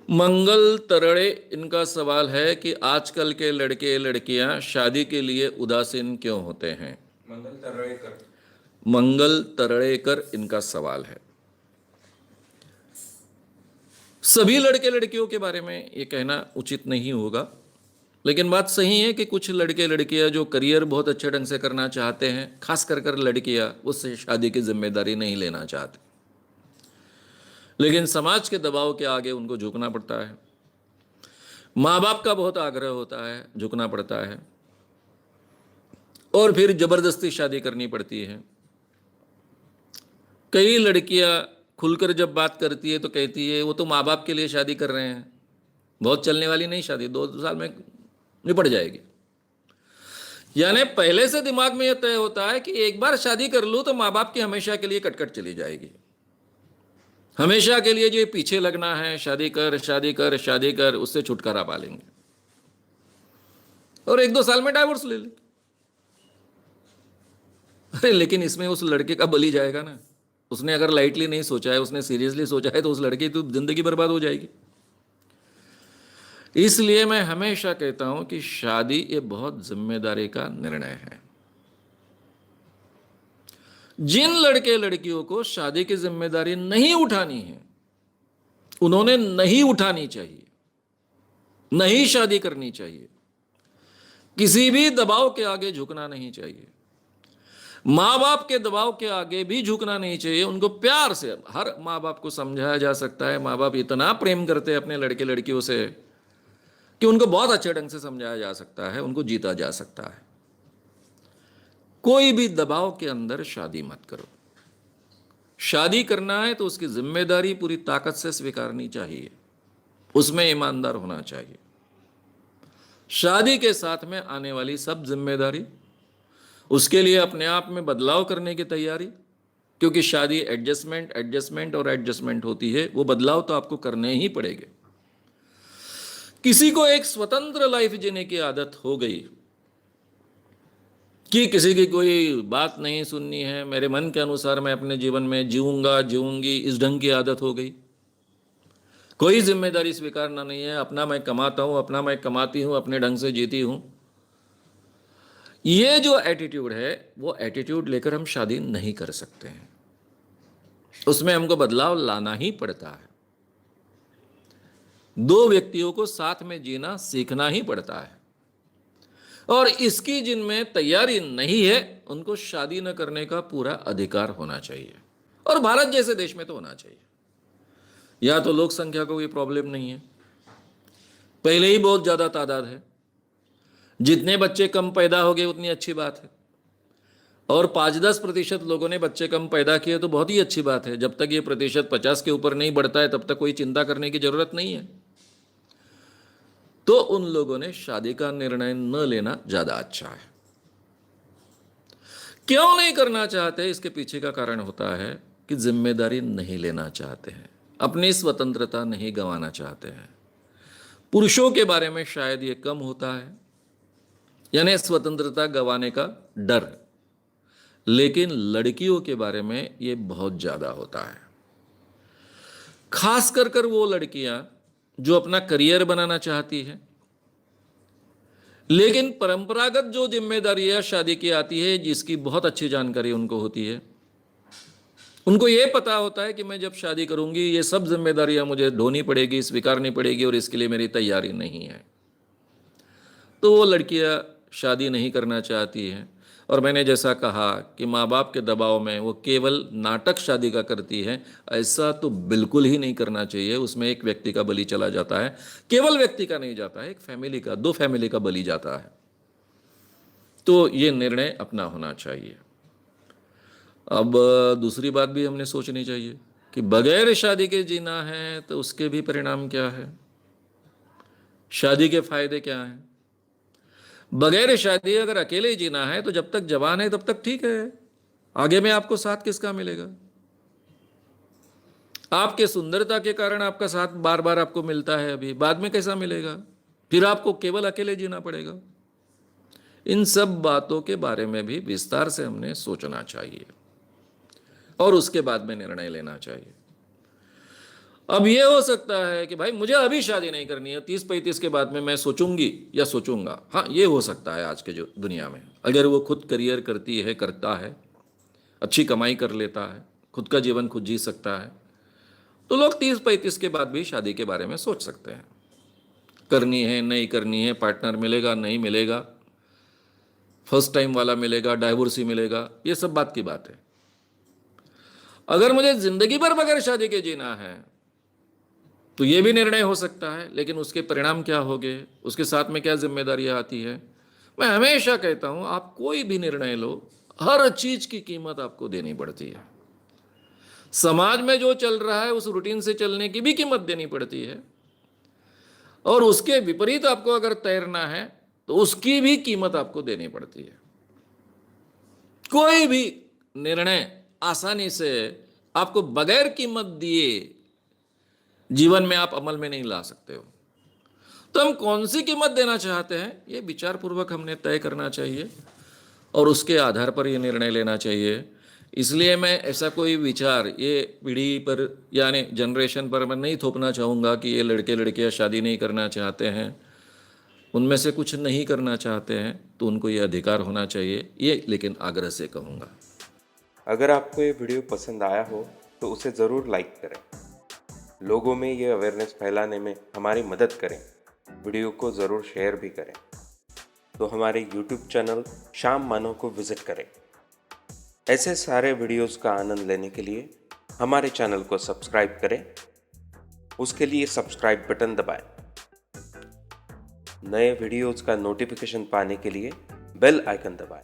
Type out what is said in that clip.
मंगल तरड़े इनका सवाल है कि आजकल के लड़के लड़कियां शादी के लिए उदासीन क्यों होते हैं। मंगल तर्रेकर। मंगल तरड़ेकर इनका सवाल है। सभी लड़के लड़कियों के बारे में ये कहना उचित नहीं होगा, लेकिन बात सही है कि कुछ लड़के लड़कियां जो करियर बहुत अच्छे ढंग से करना चाहते हैं, खास कर लड़कियां उससे शादी की जिम्मेदारी नहीं लेना चाहती, लेकिन समाज के दबाव के आगे उनको झुकना पड़ता है। माँ बाप का बहुत आग्रह होता है, झुकना पड़ता है, और फिर जबरदस्ती शादी करनी पड़ती है। कई लड़कियां खुलकर जब बात करती है तो कहती है वो तो माँ बाप के लिए शादी कर रहे हैं, बहुत चलने वाली नहीं शादी, 2 साल में निपट जाएगी। यानी पहले से दिमाग में यह तय होता है कि एक बार शादी कर लूं तो माँ बाप की हमेशा के लिए कटकट चली जाएगी, हमेशा के लिए जो पीछे लगना है, शादी कर शादी कर शादी कर, उससे छुटकारा पा लेंगे और 1-2 साल में डाइवोर्स ले लेंगे। अरे लेकिन इसमें उस लड़के का बलि जाएगा ना। उसने अगर लाइटली नहीं सोचा है, उसने सीरियसली सोचा है, तो उस लड़के की तो जिंदगी बर्बाद हो जाएगी। इसलिए मैं हमेशा कहता हूं कि शादी ये बहुत जिम्मेदारी का निर्णय है। जिन लड़के लड़कियों को शादी की जिम्मेदारी नहीं उठानी है, उन्होंने नहीं उठानी चाहिए, नहीं शादी करनी चाहिए, किसी भी दबाव के आगे झुकना नहीं चाहिए, माँ बाप के दबाव के आगे भी झुकना नहीं चाहिए। उनको प्यार से, हर माँ बाप को समझाया जा सकता है। माँ बाप इतना प्रेम करते हैं अपने लड़के लड़कियों से कि उनको बहुत अच्छे ढंग से समझाया जा सकता है, उनको जीता जा सकता है। कोई भी दबाव के अंदर शादी मत करो। शादी करना है तो उसकी जिम्मेदारी पूरी ताकत से स्वीकारनी चाहिए, उसमें ईमानदार होना चाहिए। शादी के साथ में आने वाली सब जिम्मेदारी, उसके लिए अपने आप में बदलाव करने की तैयारी, क्योंकि शादी एडजस्टमेंट एडजस्टमेंट और एडजस्टमेंट होती है, वो बदलाव तो आपको करने ही पड़ेंगे। किसी को एक स्वतंत्र लाइफ जीने की आदत हो गई कि किसी की कोई बात नहीं सुननी है, मेरे मन के अनुसार मैं अपने जीवन में जीऊंगा जीऊंगी, इस ढंग की आदत हो गई। कोई जिम्मेदारी स्वीकारना नहीं है, अपना मैं कमाता हूं, अपना मैं कमाती हूं, अपने ढंग से जीती हूं। ये जो एटीट्यूड है, वो एटीट्यूड लेकर हम शादी नहीं कर सकते हैं, उसमें हमको बदलाव लाना ही पड़ता है। दो व्यक्तियों को साथ में जीना सीखना ही पड़ता है, और इसकी जिनमें तैयारी नहीं है उनको शादी न करने का पूरा अधिकार होना चाहिए, और भारत जैसे देश में तो होना चाहिए। या तो लोक संख्या को कोई प्रॉब्लम नहीं है, पहले ही बहुत ज्यादा तादाद है, जितने बच्चे कम पैदा हो गए उतनी अच्छी बात है, और 5-10% लोगों ने बच्चे कम पैदा किए तो बहुत ही अच्छी बात है। जब तक ये प्रतिशत 50 के ऊपर नहीं बढ़ता है तब तक कोई चिंता करने की जरूरत नहीं है। तो उन लोगों ने शादी का निर्णय न लेना ज्यादा अच्छा है। क्यों नहीं करना चाहते, इसके पीछे का कारण होता है कि जिम्मेदारी नहीं लेना चाहते हैं, अपनी स्वतंत्रता नहीं गंवाना चाहते हैं। पुरुषों के बारे में शायद ये कम होता है, यानी स्वतंत्रता गंवाने का डर, लेकिन लड़कियों के बारे में ये बहुत ज्यादा होता है। खास कर वो लड़कियां जो अपना करियर बनाना चाहती है, लेकिन परंपरागत जो जिम्मेदारियां शादी की आती है, जिसकी बहुत अच्छी जानकारी उनको होती है, उनको ये पता होता है कि मैं जब शादी करूंगी ये सब जिम्मेदारियां मुझे ढोनी पड़ेगी, स्वीकारनी पड़ेगी, और इसके लिए मेरी तैयारी नहीं है, तो वो लड़कियां शादी नहीं करना चाहती हैं। और मैंने जैसा कहा कि माँ बाप के दबाव में वो केवल नाटक शादी का करती है, ऐसा तो बिल्कुल ही नहीं करना चाहिए। उसमें एक व्यक्ति का बलि चला जाता है, केवल व्यक्ति का नहीं जाता है, एक फैमिली का, 2 फैमिली का बलि जाता है। तो ये निर्णय अपना होना चाहिए। अब दूसरी बात भी हमने सोचनी चाहिए कि बगैर शादी के जीना है तो उसके भी परिणाम क्या है, शादी के फायदे क्या हैं। बगैर शादी अगर अकेले ही जीना है तो जब तक जवान है तब तक ठीक है, आगे में आपको साथ किसका मिलेगा। आपके सुंदरता के कारण आपका साथ बार बार आपको मिलता है, अभी बाद में कैसा मिलेगा, फिर आपको केवल अकेले जीना पड़ेगा। इन सब बातों के बारे में भी विस्तार से हमने सोचना चाहिए और उसके बाद में निर्णय लेना चाहिए। अब ये हो सकता है कि भाई मुझे अभी शादी नहीं करनी है, 30-35 के बाद में मैं सोचूंगी या सोचूंगा। हाँ, ये हो सकता है आज के जो दुनिया में, अगर वो खुद करियर करती है, करता है, अच्छी कमाई कर लेता है, खुद का जीवन खुद जी सकता है, तो लोग 30-35 के बाद भी शादी के बारे में सोच सकते हैं। करनी है, नहीं करनी है, पार्टनर मिलेगा, नहीं मिलेगा, फर्स्ट टाइम वाला मिलेगा, डाइवोर्स ही मिलेगा, ये सब बात की बात है। अगर मुझे जिंदगी भर बगैर शादी के जीना है तो ये भी निर्णय हो सकता है, लेकिन उसके परिणाम क्या होंगे, उसके साथ में क्या जिम्मेदारियां आती है। मैं हमेशा कहता हूं, आप कोई भी निर्णय लो, हर चीज की कीमत आपको देनी पड़ती है। समाज में जो चल रहा है उस रूटीन से चलने की भी कीमत देनी पड़ती है, और उसके विपरीत आपको अगर तैरना है तो उसकी भी कीमत आपको देनी पड़ती है। कोई भी निर्णय आसानी से आपको बगैर कीमत दिए जीवन में आप अमल में नहीं ला सकते हो। तो हम कौन सी कीमत देना चाहते हैं, ये विचार पूर्वक हमने तय करना चाहिए और उसके आधार पर ये निर्णय लेना चाहिए। इसलिए मैं ऐसा कोई विचार ये पीढ़ी पर यानी जनरेशन पर मैं नहीं थोपना चाहूँगा कि ये लड़के लड़कियाँ शादी नहीं करना चाहते हैं, उनमें से कुछ नहीं करना चाहते हैं तो उनको ये अधिकार होना चाहिए, ये लेकिन आग्रह से कहूँगा। अगर आपको ये वीडियो पसंद आया हो तो उसे ज़रूर लाइक करें, लोगों में ये अवेयरनेस फैलाने में हमारी मदद करें। वीडियो को ज़रूर शेयर भी करें। तो हमारे YouTube चैनल शाम मानव को विज़िट करें। ऐसे सारे वीडियोस का आनंद लेने के लिए हमारे चैनल को सब्सक्राइब करें। उसके लिए सब्सक्राइब बटन दबाएं। नए वीडियोस का नोटिफिकेशन पाने के लिए बेल आइकन दबाएं।